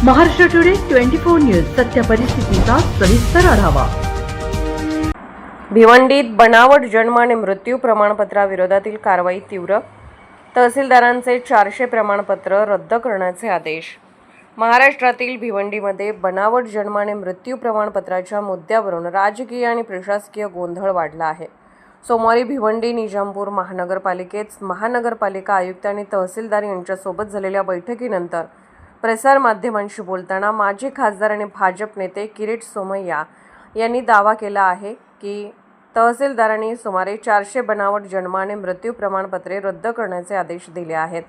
Maharashtra today 24 news सत्य परिस्थितीचा सविस्तर आढावा। भिवंडीत बनावट जन्म आणि मृत्यू प्रमाणपत्राविरोधातील कारवाई तीव्र। तहसीलदारांचे 400 प्रमाणपत्र रद्द करण्याचे आदेश। महाराष्ट्रातील भिवंडीमध्ये बनावट जन्म आणि मृत्यू प्रमाणपत्राच्या मुद्द्यावरून राजकीय आणि प्रशासकीय गोंधळ वाढला आहे। सोमवारी भिवंडी निजामपूर महानगरपालिकेत महानगरपालिका आयुक्त आणि तहसीलदार यांच्यासोबत झालेल्या बैठकीनंतर प्रसार माध्यमांशी बोलताना माजी खासदार आणि भाजप नेते किरीट सोमय्या यांनी दावा केला आहे की तहसीलदारांनी सुमारे 400 बनावट जन्म आणि मृत्यू प्रमाणपत्रे रद्द करण्याचे आदेश दिले आहेत।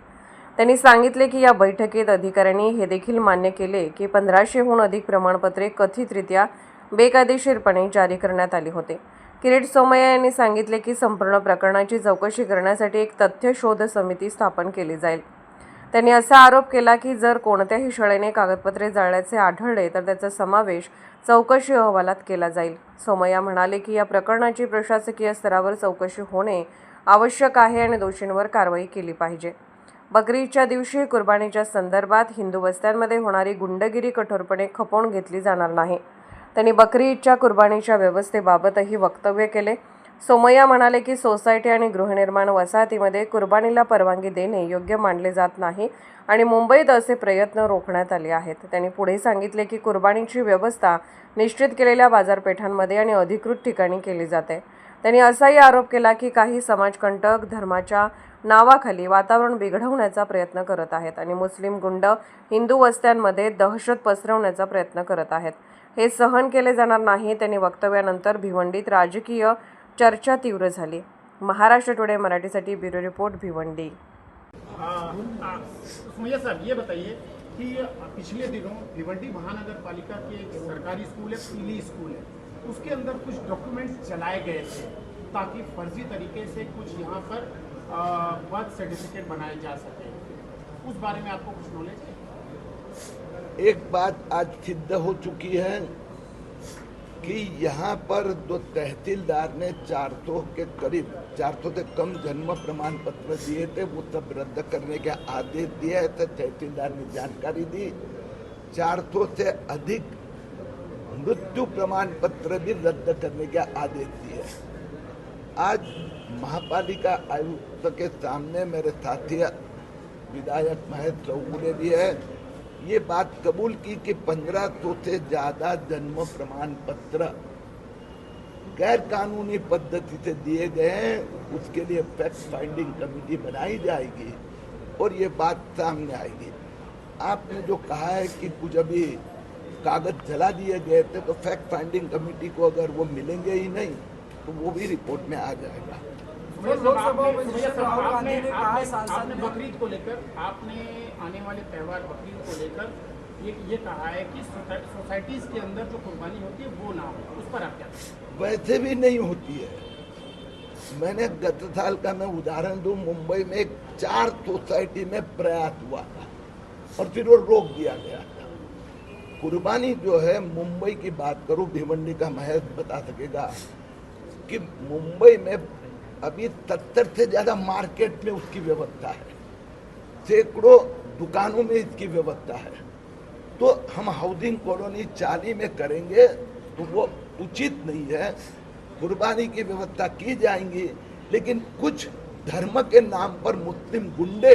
त्यांनी सांगितले की या बैठकीत अधिकाऱ्यांनी हे देखील मान्य केले की 1500हून अधिक प्रमाणपत्रे कथितरित्या बेकायदेशीरपणे जारी करण्यात आली होते। किरीट सोमय्या यांनी सांगितले की संपूर्ण प्रकरणाची चौकशी करण्यासाठी एक तथ्य शोध समिती स्थापन केली जाईल। त्यांनी असा आरोप केला की जर कोणत्याही शाळेने कागदपत्रे जाळल्याचे आढळले तर त्याचा समावेश चौकशी अहवालात केला जाईल। सोमय्या म्हणाले की या प्रकरणाची प्रशासकीय स्तरावर चौकशी होणे आवश्यक आहे आणि दोषींवर कारवाई केली पाहिजे। बकरी ईदच्या दिवशी कुर्बानीच्या संदर्भात हिंदू वस्त्यांमध्ये होणारी गुंडगिरी कठोरपणे खपवून घेतली जाणार नाही। त्यांनी बकरी ईदच्या कुर्बानीच्या व्यवस्थेबाबतही वक्तव्य केले। सोमय्या म्हणाले की सोसायटी आणि गृहनिर्माण वसाहतीमध्ये कुर्बानीला परवानगी देणे योग्य मानले जात नाही आणि मुंबईत असे प्रयत्न रोखण्यात आले आहेत। त्यांनी पुढे सांगितले की कुर्बानीची व्यवस्था निश्चित केलेल्या बाजारपेठांमध्ये आणि अधिकृत ठिकाणी केली जाते। त्यांनी असाही आरोप केला की काही समाजकंटक धर्माच्या नावाखाली वातावरण बिघडवण्याचा प्रयत्न करत आहेत आणि मुस्लिम गुंड हिंदू वस्त्यांमध्ये दहशत पसरवण्याचा प्रयत्न करत आहेत। हे सहन केले जाणार नाही। त्यांनी वक्तव्यानंतर भिवंडीत राजकीय चर्चा तीव्र झाली। महाराष्ट्र टुडे मराठीसाठी ब्युरो रिपोर्ट भिवंडी। सुमैया साहब, ये बताइए कि पिछले दिनों भिवंडी महानगर पालिका के एक सरकारी स्कूल है, पीली स्कूल है, उसके अंदर कुछ डॉक्यूमेंट्स चलाए गए थे ताकि फर्जी तरीके से कुछ यहाँ पर बर्थ सर्टिफिकेट बनाए जा सके। उस बारे में आपको कुछ नॉलेज है? एक बात आज सिद्ध हो चुकी है कि यहाँ पर जो तहसीलदार ने 400 के करीब 400 से कम जन्म प्रमाण पत्र दिए थे वो सब रद्द करने के आदेश दिए है। तो तहसीलदार ने जानकारी दी 400 से अधिक मृत्यु प्रमाण पत्र भी रद्द करने के आदेश दिए। आज महापालिका आयुक्त के सामने मेरे साथी विधायक महेश चौगुले भी है, ये बात कबूल की कि 1500 से ज्यादा जन्म प्रमाण पत्र गैर कानूनी पद्धति से दिए गए हैं। उसके लिए फैक्ट फाइंडिंग कमेटी बनाई जाएगी और ये बात सामने आएगी। आपने जो कहा है कि कुछ अभी कागज जला दिए गए थे, तो फैक्ट फाइंडिंग कमेटी को अगर वो मिलेंगे ही नहीं तो वो भी रिपोर्ट में आ जाएगा। आपने बकरीद को लेकर, आपने आने वाले त्यौहार बकरीद को लेकर ये कहा है कि सोसाइटीज के अंदर जो कुर्बानी होती है वो ना हो, उस पर आप क्या? वैसे भी नहीं होती है। मैंने गत साल का मैं उदाहरण दूं, मुंबई में 4 सोसाइटी में प्रयास हुआ था और फिर वो रोक दिया गया था। कुर्बानी जो है, मुंबई की बात करूं, भिवंडी का महेश बता सकेगा कि मुंबई में अभी 70 से ज्यादा मार्केट में उसकी व्यवस्था है, सैकड़ों दुकानों में इसकी व्यवस्था है। तो हम हाउसिंग कॉलोनी 40 में करेंगे तो वो उचित नहीं है। कुर्बानी की व्यवस्था की जाएंगी, लेकिन कुछ धर्म के नाम पर मुस्लिम गुंडे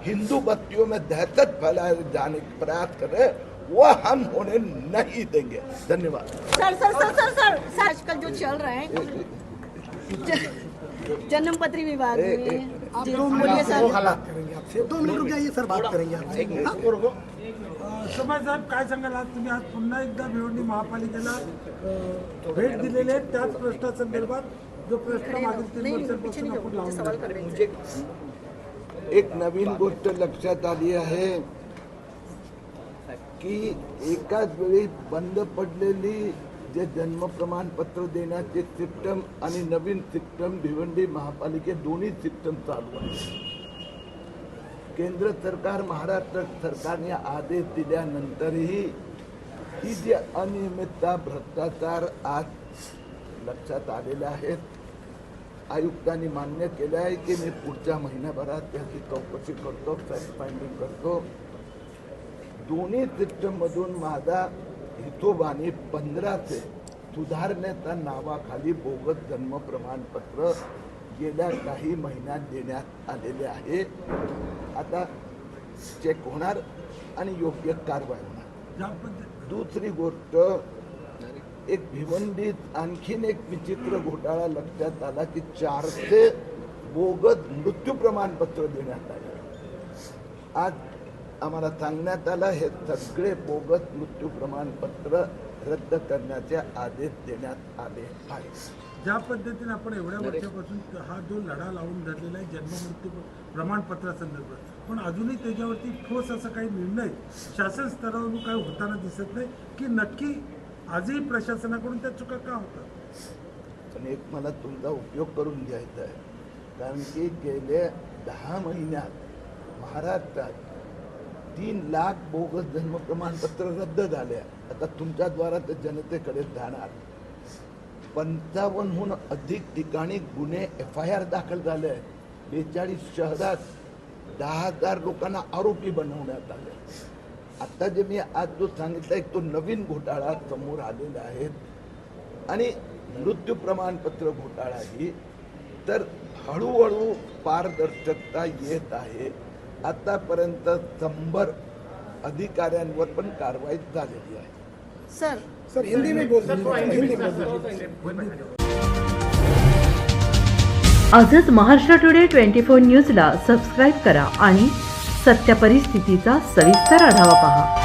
हिंदू बस्तियों में दहशत फैलाए जाने का प्रयास कर रहे, वो हम होने नहीं देंगे। धन्यवाद। सर आजकल जो चल रहे हैं जन्म पत्री विवाद में, आप 2 मिनट करेंगे आपसे, 2 मिनट रुक जाइए सर, बात करेंगे आपसे। सोमय्या साहेब, काय सांगाल? आज तुम्ही आज पुन्हा एकदा भिवंडी महापालिकेला भेट दिलेले आहे, त्याच प्रश्नासंदर्भात जो प्रश्न मागील 3 वर्षांपासून आपण लावून एक नवीन गोष्ट लक्षात आली आहे की एकाच वेळी बंद पडलेली जे जन्म प्रमाणपत्र देण्याचे सिस्टम आणि नवीन सिस्टम भिवंडी महापालिकेत दोन्ही सिस्टम चालू आहे। केंद्र सरकार महाराष्ट्र सरकारने आदेश दिल्यानंतरही ही जी अनियमितता भ्रष्टाचार आज लक्षात आलेले आहेत। आयुक्तांनी मान्य केलं आहे की मी पुढच्या महिन्याभरात त्याची चौकशी करतो, फॅक्ट फाइंडिंग करतो। दोन्ही सिस्टममधून माझा हिशोबाने 15 ते सुधारण्याच्या नावाखाली बोगस जन्म प्रमाणपत्र गेल्या काही महिन्यात देण्यात आलेले आहे. आता चेक होणार आणि योग्य कारवाई होणार. ज्या पद्धती दुसरी गोष्ट, एक भिवंडीत आणखीन एक विचित्र घोटाळा लक्षात आला की 400 बोगस मृत्यू प्रमाणपत्र देण्यात आले. आज आम्हाला सांगण्यात आलं हे सगळे बोगस मृत्यू प्रमाणपत्र रद्द करण्याचे आदेश देण्यात आले आहेत. ज्या पद्धतीने आपण एवढ्या वर्षापासून हा जो लढा लावून धरलेला आहे जन्ममृत्यू प्रमाणपत्रासंदर्भात, पण अजूनही त्याच्यावरती ठोस असा काही निर्णय शासन स्तरावरून काही होताना दिसत नाही की नक्की आजही प्रशासनाकडून त्या चुका का होतात? पण एक मला तुमचा उपयोग करून घ्यायचा आहे, कारण की गेल्या 10 महिन्यात महाराष्ट्रात 3 लाख बोगस जन्म प्रमाणपत्र रद्द झाले. आता तुमच्याद्वारा ते जनतेकडे जाणार. 55हून अधिक ठिकाणी गुन्हे FIR दाखल झाले आहेत. 42 शहरात 10,000 लोकांना आरोपी बनवण्यात आले. आता जे मी आज जो सांगितलं तो नवीन घोटाळा समोर आलेला आहे. आणि मृत्यू प्रमाणपत्र घोटाळा ही तर हळूहळू पारदर्शकता येत आहे. आतापर्यंत 100 अधिकाऱ्यांवर पण कारवाई झालेली आहे. सर हिंदी में बोल हिंदी में आजच महाराष्ट्र टुडे 24 न्यूजला सबस्क्राईब करा आणि सत्य परिस्थितीचा सविस्तर आढावा पहा.